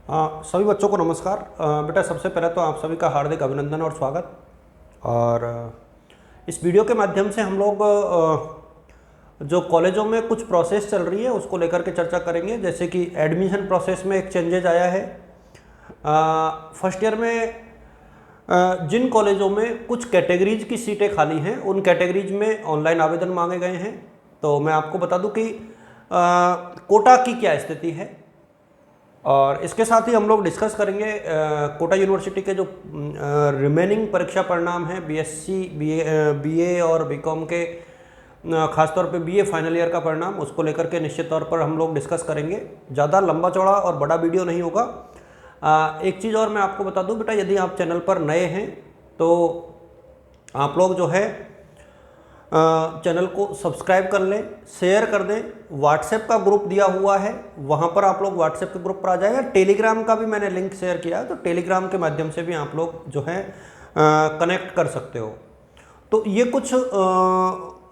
सभी बच्चों को नमस्कार। बेटा सबसे पहले तो आप सभी का हार्दिक अभिनंदन और स्वागत। और इस वीडियो के माध्यम से हम लोग जो कॉलेजों में कुछ प्रोसेस चल रही है उसको लेकर के चर्चा करेंगे। जैसे कि एडमिशन प्रोसेस में एक चेंजेज आया है। फर्स्ट ईयर में जिन कॉलेजों में कुछ कैटेगरीज की सीटें खाली हैं उन कैटेगरीज में ऑनलाइन आवेदन मांगे गए हैं। तो मैं आपको बता दूं कि कोटा की क्या स्थिति है, और इसके साथ ही हम लोग डिस्कस करेंगे कोटा यूनिवर्सिटी के जो रिमेनिंग परीक्षा परिणाम हैं बीएससी, बीए और बीकॉम के, खासतौर पे बीए फाइनल ईयर का परिणाम, उसको लेकर के निश्चित तौर पर हम लोग डिस्कस करेंगे। ज़्यादा लंबा चौड़ा और बड़ा वीडियो नहीं होगा। एक चीज़ और मैं आपको बता दूं बेटा, यदि आप चैनल पर नए हैं तो आप लोग जो है चैनल को सब्सक्राइब कर लें, शेयर कर दें। व्हाट्सएप का ग्रुप दिया हुआ है, वहाँ पर आप लोग व्हाट्सएप के ग्रुप पर आ जाएगा। टेलीग्राम का भी मैंने लिंक शेयर किया है, तो टेलीग्राम के माध्यम से भी आप लोग जो है कनेक्ट कर सकते हो। तो ये कुछ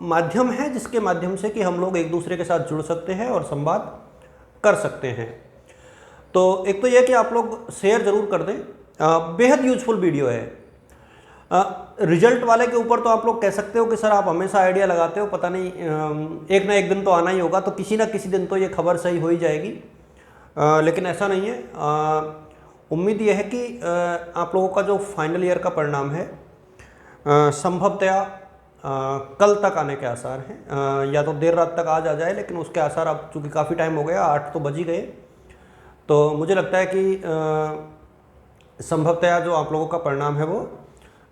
माध्यम है जिसके माध्यम से कि हम लोग एक दूसरे के साथ जुड़ सकते हैं और संवाद कर सकते हैं। तो एक तो यह कि आप लोग शेयर जरूर कर दें। बेहद यूजफुल वीडियो है। रिजल्ट वाले के ऊपर तो आप लोग कह सकते हो कि सर आप हमेशा आइडिया लगाते हो, पता नहीं एक ना एक दिन तो आना ही होगा, तो किसी ना किसी दिन तो ये खबर सही हो ही जाएगी। लेकिन ऐसा नहीं है। उम्मीद ये है कि आप लोगों का जो फाइनल ईयर का परिणाम है संभवतया कल तक आने के आसार हैं, या तो देर रात तक आज आ जाए, लेकिन उसके आसार अब चूँकि काफ़ी टाइम हो गया, 8 तो बज ही गए, तो मुझे लगता है कि संभवतया जो आप लोगों का परिणाम है वो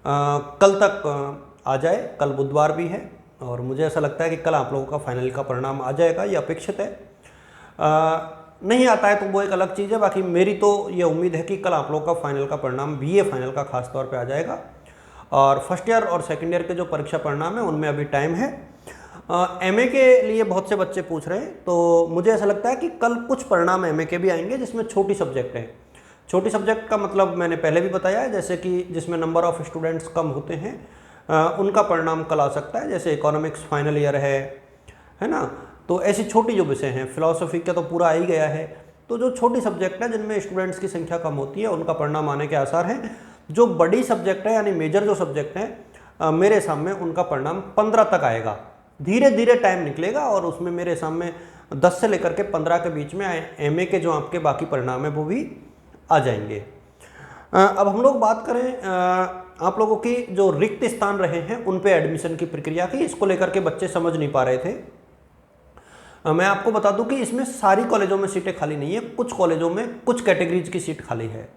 कल तक आ जाए। कल बुधवार भी है और मुझे ऐसा लगता है कि कल आप लोगों का फाइनल का परिणाम आ जाएगा, ये अपेक्षित है। नहीं आता है तो वो एक अलग चीज़ है। बाकी मेरी तो ये उम्मीद है कि कल आप लोगों का फाइनल का परिणाम बीए फाइनल का खास तौर पे आ जाएगा। और फर्स्ट ईयर और सेकेंड ईयर के जो परीक्षा परिणाम है उनमें अभी टाइम है। एमए के लिए बहुत से बच्चे पूछ रहे हैं, तो मुझे ऐसा लगता है कि कल कुछ परिणाम एमए के भी आएंगे जिसमें छोटी सब्जेक्ट हैं। छोटी सब्जेक्ट का मतलब मैंने पहले भी बताया है, जैसे कि जिसमें नंबर ऑफ स्टूडेंट्स कम होते हैं उनका परिणाम कल आ सकता है। जैसे इकोनॉमिक्स फाइनल ईयर है ना, तो ऐसी छोटी जो विषय हैं, फिलॉसफी का तो पूरा आ ही गया है, तो जो छोटी सब्जेक्ट है जिनमें स्टूडेंट्स की संख्या कम होती है उनका परिणाम आने के आसार हैं। जो बड़ी सब्जेक्ट है यानी मेजर जो सब्जेक्ट हैं, मेरे सामने उनका परिणाम 15 तक आएगा। धीरे धीरे टाइम निकलेगा और उसमें मेरे सामने 10 से लेकर के 15 के बीच में एमए के जो आपके बाकी परिणाम है वो भी आ जाएंगे। अब हम लोग बात करें आप लोगों की जो रिक्त स्थान रहे हैं उन पे एडमिशन की प्रक्रिया की। इसको लेकर के बच्चे समझ नहीं पा रहे थे। मैं आपको बता दूं कि इसमें सारी कॉलेजों में सीटें खाली नहीं है, कुछ कॉलेजों में कुछ कैटेगरीज की सीट खाली है।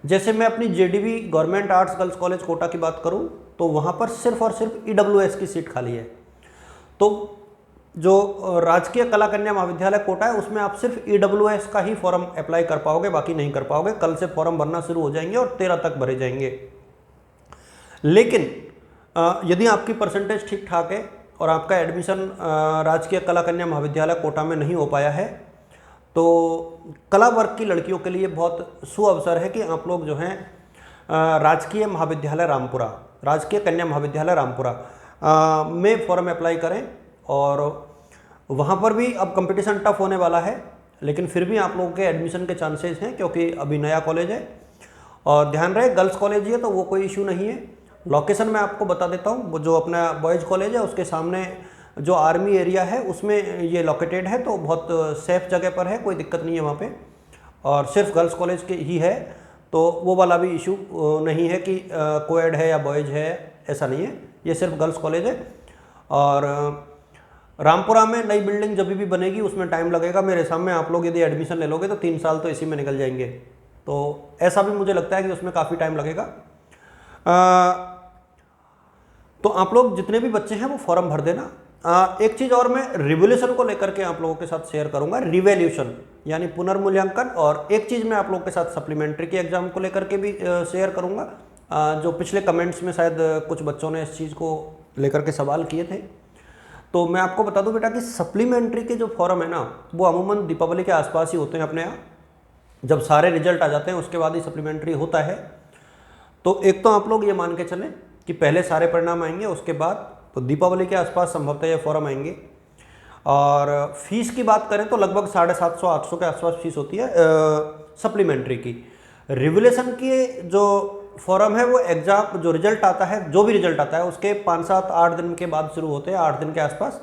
जैसे मैं अपनी JDV government arts girls college Kota की बात करूं तो वहां पर सिर्फ और सिर्फ ईडब्ल्यूएस की सीट खाली है। तो जो राजकीय कला कन्या महाविद्यालय कोटा है उसमें आप सिर्फ ईडब्ल्यूएस का ही फॉर्म अप्लाई कर पाओगे, बाकी नहीं कर पाओगे। कल से फॉर्म भरना शुरू हो जाएंगे और 13 तक भरे जाएंगे। लेकिन यदि आपकी परसेंटेज ठीक ठाक है और आपका एडमिशन राजकीय कला कन्या महाविद्यालय कोटा में नहीं हो पाया है, तो कला वर्ग की लड़कियों के लिए बहुत सुअवसर है कि आप लोग जो हैं राजकीय महाविद्यालय रामपुरा, राजकीय कन्या महाविद्यालय रामपुरा में फॉर्म अप्लाई करें। और वहाँ पर भी अब कंपटीशन टफ होने वाला है, लेकिन फिर भी आप लोगों के एडमिशन के चांसेस हैं क्योंकि अभी नया कॉलेज है। और ध्यान रहे गर्ल्स कॉलेज ही है तो वो कोई इशू नहीं है। लोकेशन मैं आपको बता देता हूँ, वो जो अपना बॉयज़ कॉलेज है उसके सामने जो आर्मी एरिया है उसमें ये लोकेटेड है, तो बहुत सेफ जगह पर है, कोई दिक्कत नहीं है वहाँ पे। और सिर्फ गर्ल्स कॉलेज के ही है, तो वो वाला भी इशू नहीं है कि कोएड है या बॉयज़ है, ऐसा नहीं है। ये सिर्फ गर्ल्स कॉलेज है। और रामपुरा में नई बिल्डिंग जब भी बनेगी उसमें टाइम लगेगा। मेरे सामने आप लोग यदि एडमिशन ले लोगे तो 3 साल तो इसी में निकल जाएंगे, तो ऐसा भी मुझे लगता है कि उसमें काफ़ी टाइम लगेगा। तो आप लोग जितने भी बच्चे हैं वो फॉर्म भर देना। एक चीज़ और मैं रिवोल्यूशन को लेकर के आप लोगों के साथ शेयर करूंगा, रिवैल्यूशन यानी पुनर्मूल्यांकन। और एक चीज़ मैं आप लोगों के साथ सप्लीमेंट्री के एग्जाम को लेकर के भी शेयर करूंगा। जो पिछले कमेंट्स में शायद कुछ बच्चों ने इस चीज़ को लेकर के सवाल किए थे, तो मैं आपको बता दूं बेटा कि सप्लीमेंट्री के जो फॉर्म है ना वो अमूमन दीपावली के आसपास ही होते हैं अपने यहाँ। जब सारे रिजल्ट आ जाते हैं उसके बाद ही सप्लीमेंट्री होता है। तो एक तो आप लोग ये मान के चलें कि पहले सारे परिणाम आएंगे, उसके बाद तो दीपावली के आसपास संभवतः ये फॉर्म आएंगे। और फीस की बात करें तो लगभग 750-800 के आसपास फीस होती है। सप्लीमेंट्री की। रिवोल्यूशन की जो फॉर्म है वो एग्जाम जो रिजल्ट आता है, जो भी रिजल्ट आता है उसके 5, 7, 8 दिन के बाद शुरू होते हैं, 8 दिन के आसपास,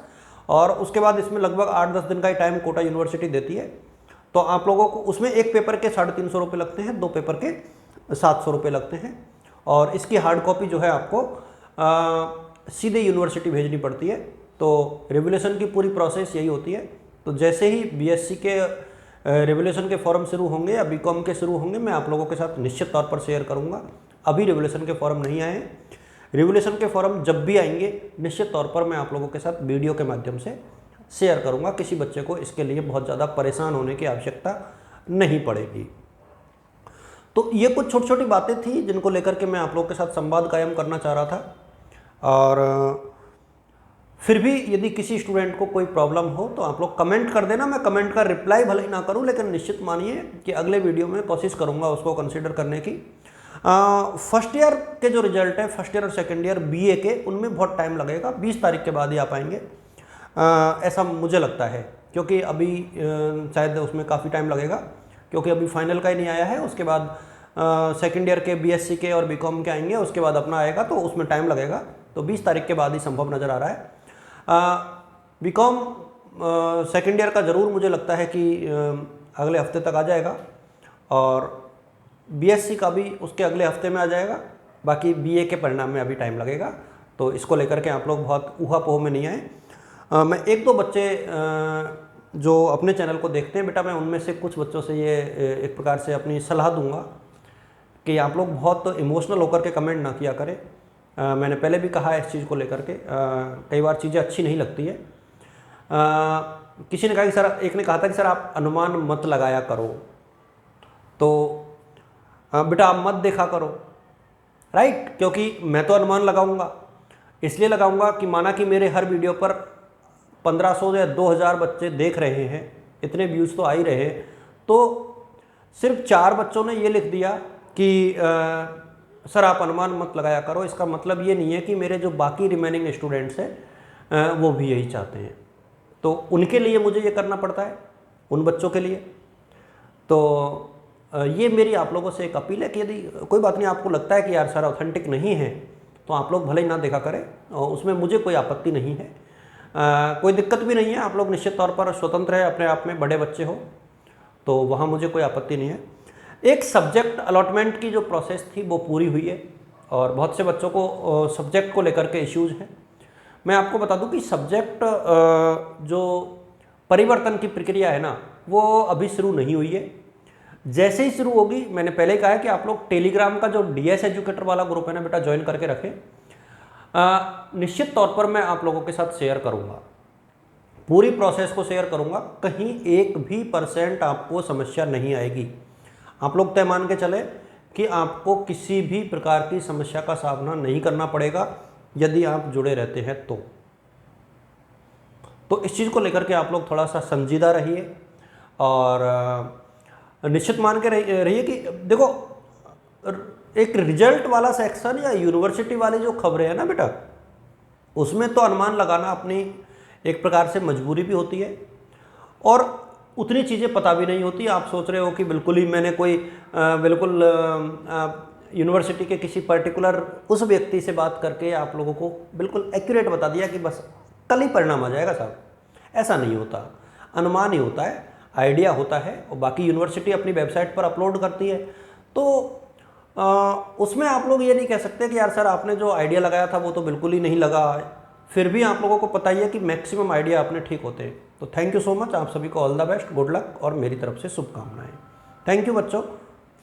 और उसके बाद इसमें लगभग 8-10 दिन का ही टाइम कोटा यूनिवर्सिटी देती है। तो आप लोगों को उसमें एक पेपर के 350 रुपये लगते हैं, 2 पेपर के 700 रुपये लगते हैं, और इसकी हार्ड कॉपी जो है आपको सीधे यूनिवर्सिटी भेजनी पड़ती है। तो रिवोल्यूशन की पूरी प्रोसेस यही होती है। तो जैसे ही बीएससी के रिवोल्यूशन के फॉर्म शुरू होंगे या बीकॉम के शुरू होंगे, मैं आप लोगों के साथ निश्चित तौर पर शेयर करूंगा। अभी रिवोल्यूशन के फॉर्म नहीं आए हैं, रिवोल्यूशन के फॉर्म जब भी आएंगे निश्चित तौर पर मैं आप लोगों के साथ वीडियो के माध्यम से शेयर करूंगा। किसी बच्चे को इसके लिए बहुत ज़्यादा परेशान होने की आवश्यकता नहीं पड़ेगी। तो ये कुछ छोटी छोटी बातें थी जिनको लेकर के मैं आप लोगों के साथ संवाद कायम करना चाह रहा था। और फिर भी यदि किसी स्टूडेंट को कोई प्रॉब्लम हो तो आप लोग कमेंट कर देना। मैं कमेंट का रिप्लाई भले ही ना करूं, लेकिन निश्चित मानिए कि अगले वीडियो में कोशिश करूंगा उसको कंसीडर करने की। फर्स्ट ईयर के जो रिजल्ट है, फर्स्ट ईयर और सेकेंड ईयर बीए के, उनमें बहुत टाइम लगेगा, 20 तारीख के बाद ही आ पाएंगे ऐसा मुझे लगता है, क्योंकि अभी शायद उसमें काफ़ी टाइम लगेगा, क्योंकि अभी फाइनल का ही नहीं आया है। उसके बाद सेकेंड ईयर के बीएससी के और बीकॉम के आएंगे, उसके बाद अपना आएगा, तो उसमें टाइम लगेगा। तो 20 तारीख के बाद ही संभव नज़र आ रहा है। बीकॉम सेकेंड ईयर का ज़रूर मुझे लगता है कि अगले हफ्ते तक आ जाएगा, और बीएससी का भी उसके अगले हफ्ते में आ जाएगा। बाकी बीए के परिणाम में अभी टाइम लगेगा, तो इसको लेकर के आप लोग बहुत ऊहापोह में नहीं आए। मैं 1-2 बच्चे जो अपने चैनल को देखते हैं बेटा, मैं उनमें से कुछ बच्चों से ये एक प्रकार से अपनी सलाह दूंगा कि आप लोग बहुत इमोशनल होकर के कमेंट ना किया करें। मैंने पहले भी कहा है इस चीज़ को लेकर के, कई बार चीज़ें अच्छी नहीं लगती है। किसी ने कहा कि सर, एक ने कहा था कि सर आप अनुमान मत लगाया करो, तो बेटा आप मत देखा करो, राइट? क्योंकि मैं तो अनुमान लगाऊंगा, इसलिए लगाऊंगा कि माना कि मेरे हर वीडियो पर 1500 या 2000 बच्चे देख रहे हैं, इतने व्यूज़ तो आ ही रहे हैं, तो सिर्फ 4 बच्चों ने ये लिख दिया कि सर आप अनुमान मत लगाया करो, इसका मतलब ये नहीं है कि मेरे जो बाकी रिमेनिंग स्टूडेंट्स हैं वो भी यही चाहते हैं। तो उनके लिए मुझे ये करना पड़ता है, उन बच्चों के लिए। तो ये मेरी आप लोगों से एक अपील है कि यदि कोई बात नहीं, आपको लगता है कि यार सर ऑथेंटिक नहीं है, तो आप लोग भले ही ना देखा करें, और उसमें मुझे कोई आपत्ति नहीं है, कोई दिक्कत भी नहीं है। आप लोग निश्चित तौर पर स्वतंत्र है, अपने आप में बड़े बच्चे हो, तो वहाँ मुझे कोई आपत्ति नहीं है। एक सब्जेक्ट अलॉटमेंट की जो प्रोसेस थी वो पूरी हुई है, और बहुत से बच्चों को सब्जेक्ट को लेकर के इश्यूज़ हैं। मैं आपको बता दूं कि सब्जेक्ट जो परिवर्तन की प्रक्रिया है ना, वो अभी शुरू नहीं हुई है। जैसे ही शुरू होगी, मैंने पहले ही कहा है कि आप लोग टेलीग्राम का जो डीएस एजुकेटर वाला ग्रुप है ना बेटा, ज्वाइन करके रखें। निश्चित तौर पर मैं आप लोगों के साथ शेयर करूंगा, पूरी प्रोसेस को शेयर करूंगा, कहीं 1% आपको समस्या नहीं आएगी। आप लोग तय मान के चले कि आपको किसी भी प्रकार की समस्या का सामना नहीं करना पड़ेगा यदि आप जुड़े रहते हैं तो इस चीज़ को लेकर के आप लोग थोड़ा सा संजीदा रहिए, और निश्चित मान के रहिए कि देखो, एक रिजल्ट वाला सेक्शन या यूनिवर्सिटी वाली जो खबरें हैं ना बेटा, उसमें तो अनुमान लगाना अपनी एक प्रकार से मजबूरी भी होती है, और उतनी चीज़ें पता भी नहीं होती। आप सोच रहे हो कि बिल्कुल ही मैंने कोई बिल्कुल यूनिवर्सिटी के किसी पर्टिकुलर उस व्यक्ति से बात करके आप लोगों को बिल्कुल एक्यूरेट बता दिया कि बस कल ही परिणाम आ जाएगा साहब, ऐसा नहीं होता। अनुमान ही होता है, आइडिया होता है, और बाकी यूनिवर्सिटी अपनी वेबसाइट पर अपलोड करती है। तो उसमें आप लोग ये नहीं कह सकते कि यार सर आपने जो आइडिया लगाया था वो तो बिल्कुल ही नहीं लगा। फिर भी आप लोगों को पता ही है कि मैक्सिमम आइडिया अपने ठीक होते हैं। तो थैंक यू सो मच, आप सभी को all the best, good luck, और मेरी तरफ से शुभकामनाएं। थैंक यू बच्चों।